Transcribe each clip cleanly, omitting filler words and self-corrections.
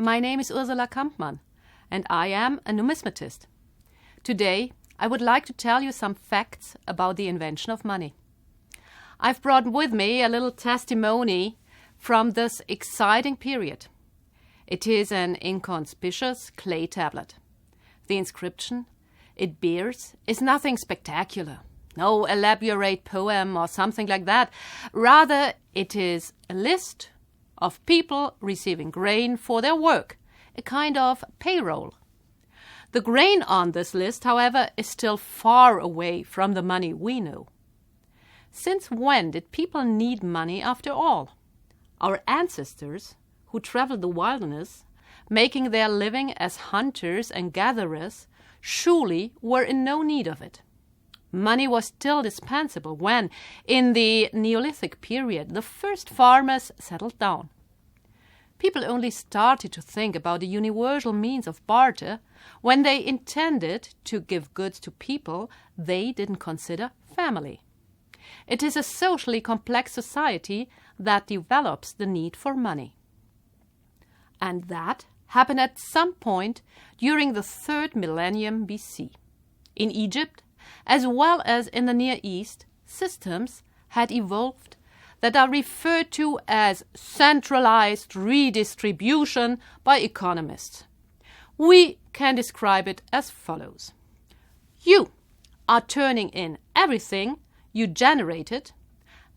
My name is Ursula Kampmann, and I am a numismatist. Today, I would like to tell you some facts about the invention of money. I've brought with me a little testimony from this exciting period. It is an inconspicuous clay tablet. The inscription it bears is nothing spectacular, no elaborate poem or something like that. Rather, it is a list of people receiving grain for their work, a kind of payroll. The grain on this list, however, is still far away from the money we know. Since when did people need money after all? Our ancestors, who traveled the wilderness, making their living as hunters and gatherers, surely were in no need of it. Money was still dispensable when, in the Neolithic period, the first farmers settled down. People only started to think about the universal means of barter when they intended to give goods to people they didn't consider family. It is a socially complex society that develops the need for money. And that happened at some point during the 3rd millennium BC. In Egypt, as well as in the Near East, systems had evolved that are referred to as centralized redistribution by economists. We can describe it as follows. You are turning in everything you generated,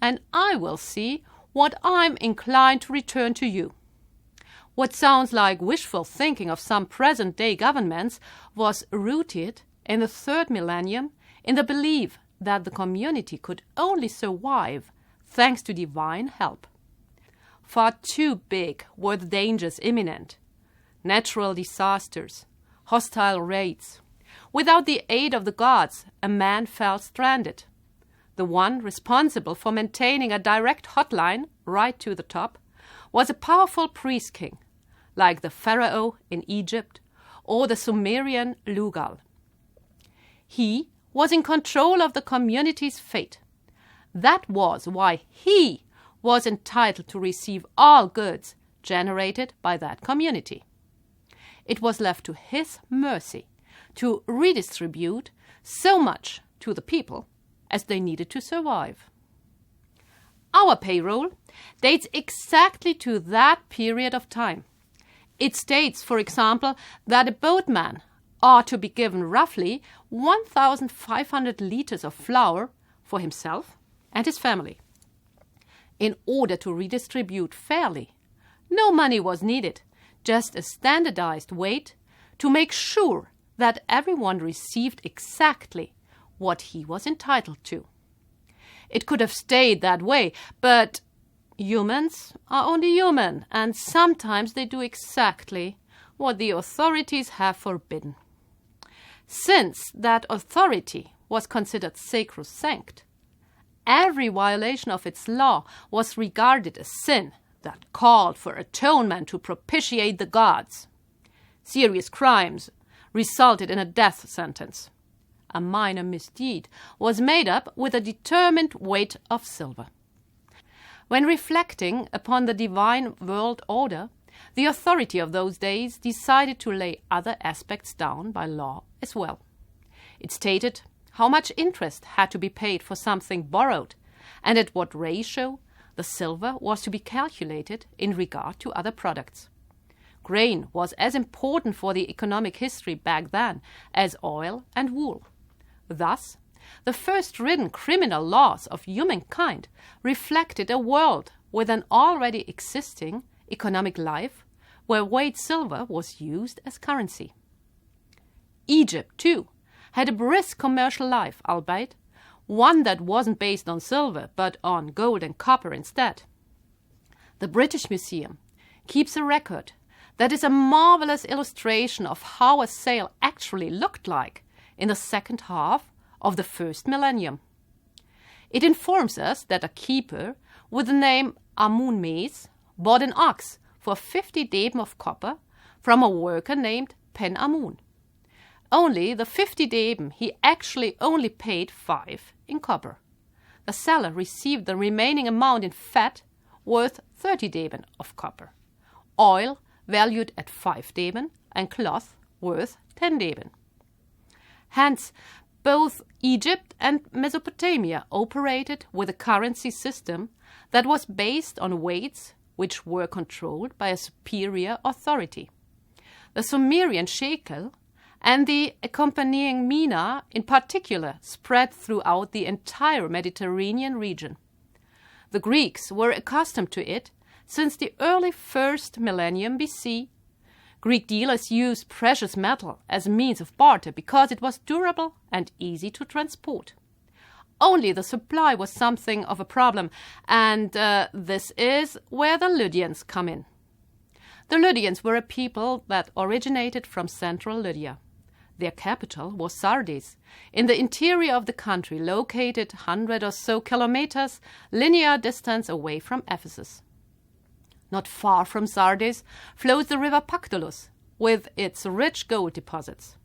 and I will see what I'm inclined to return to you. What sounds like wishful thinking of some present-day governments was rooted in the 3rd millennium in the belief that the community could only survive thanks to divine help. Far too big were the dangers imminent. Natural disasters, hostile raids. Without the aid of the gods, a man fell stranded. The one responsible for maintaining a direct hotline right to the top was a powerful priest-king, like the Pharaoh in Egypt or the Sumerian Lugal. He was in control of the community's fate. That was why he was entitled to receive all goods generated by that community. It was left to his mercy to redistribute so much to the people as they needed to survive. Our payroll dates exactly to that period of time. It states, for example, that a boatman ought to be given roughly 1,500 liters of flour for himself and his family. In order to redistribute fairly, no money was needed, just a standardized weight to make sure that everyone received exactly what he was entitled to. It could have stayed that way, but humans are only human, and sometimes they do exactly what the authorities have forbidden. Since that authority was considered sacrosanct, every violation of its law was regarded as sin that called for atonement to propitiate the gods. Serious crimes resulted in a death sentence. A minor misdeed was made up with a determined weight of silver. When reflecting upon the divine world order, the authority of those days decided to lay other aspects down by law as well. It stated how much interest had to be paid for something borrowed, and at what ratio the silver was to be calculated in regard to other products. Grain was as important for the economic history back then as oil and wool. Thus, the first written criminal laws of humankind reflected a world with an already existing economic life where weighed silver was used as currency. Egypt, too, had a brisk commercial life, albeit one that wasn't based on silver but on gold and copper instead. The British Museum keeps a record that is a marvelous illustration of how a sale actually looked like in the second half of the 1st millennium. It informs us that a keeper with the name Amun Mes bought an ox for 50 deben of copper from a worker named Pen Amun. Only the 50 deben he actually only paid 5 in copper. The seller received the remaining amount in fat worth 30 deben of copper. Oil valued at 5 Deben and cloth worth 10 Deben. Hence, both Egypt and Mesopotamia operated with a currency system that was based on weights which were controlled by a superior authority. The Sumerian shekel and the accompanying mina in particular spread throughout the entire Mediterranean region. The Greeks were accustomed to it since the early 1st millennium BC. Greek dealers used precious metal as a means of barter because it was durable and easy to transport. Only the supply was something of a problem, and this is where the Lydians come in. The Lydians were a people that originated from central Lydia. Their capital was Sardis, in the interior of the country, located 100 or so kilometers linear distance away from Ephesus. Not far from Sardis flows the river Pactolus, with its rich gold deposits.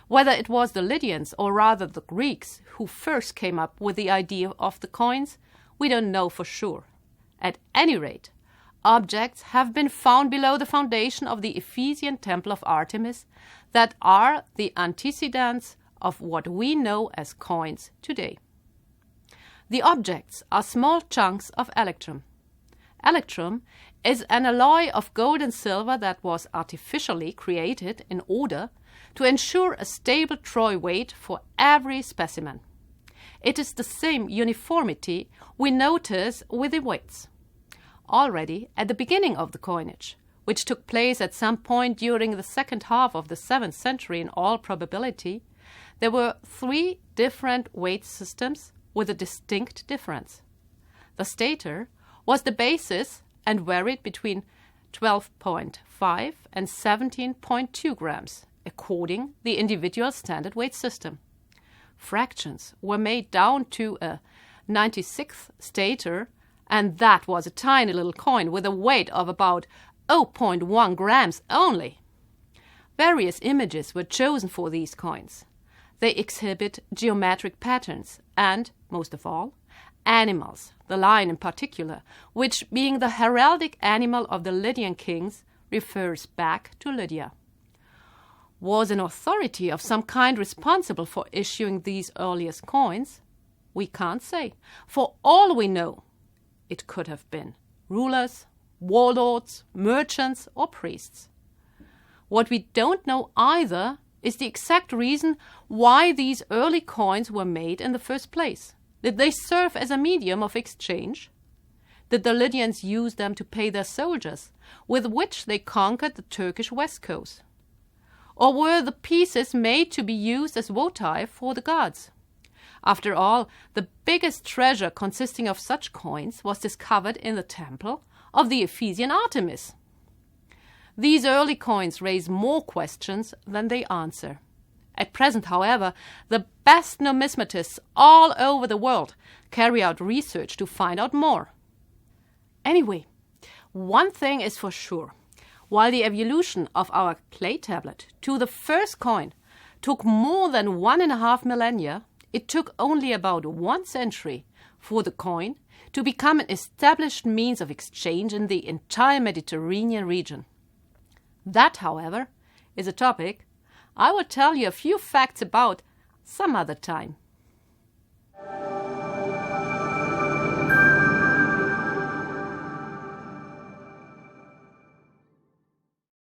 Whether it was the Lydians or rather the Greeks who first came up with the idea of the coins, we don't know for sure. At any rate, objects have been found below the foundation of the Ephesian Temple of Artemis that are the antecedents of what we know as coins today. The objects are small chunks of electrum. Electrum is an alloy of gold and silver that was artificially created in order to ensure a stable troy weight for every specimen. It is the same uniformity we notice with the weights. Already at the beginning of the coinage, which took place at some point during the second half of the 7th century in all probability, there were 3 different weight systems with a distinct difference. The stater was the basis and varied between 12.5 and 17.2 grams, according the individual standard weight system. Fractions were made down to a 96th stater, and that was a tiny little coin with a weight of about 0.1 grams only. Various images were chosen for these coins. They exhibit geometric patterns and, most of all, animals, the lion in particular, which, being the heraldic animal of the Lydian kings, refers back to Lydia. Was an authority of some kind responsible for issuing these earliest coins? We can't say. For all we know, it could have been rulers, warlords, merchants, or priests. What we don't know either is the exact reason why these early coins were made in the first place. Did they serve as a medium of exchange? Did the Lydians use them to pay their soldiers, with which they conquered the Turkish west coast? Or were the pieces made to be used as votive for the gods? After all, the biggest treasure consisting of such coins was discovered in the temple of the Ephesian Artemis. These early coins raise more questions than they answer. At present, however, the best numismatists all over the world carry out research to find out more. Anyway, one thing is for sure. While the evolution of our clay tablet to the first coin took more than 1.5 millennia, it took only about 1 century for the coin to become an established means of exchange in the entire Mediterranean region. That, however, is a topic I will tell you a few facts about some other time.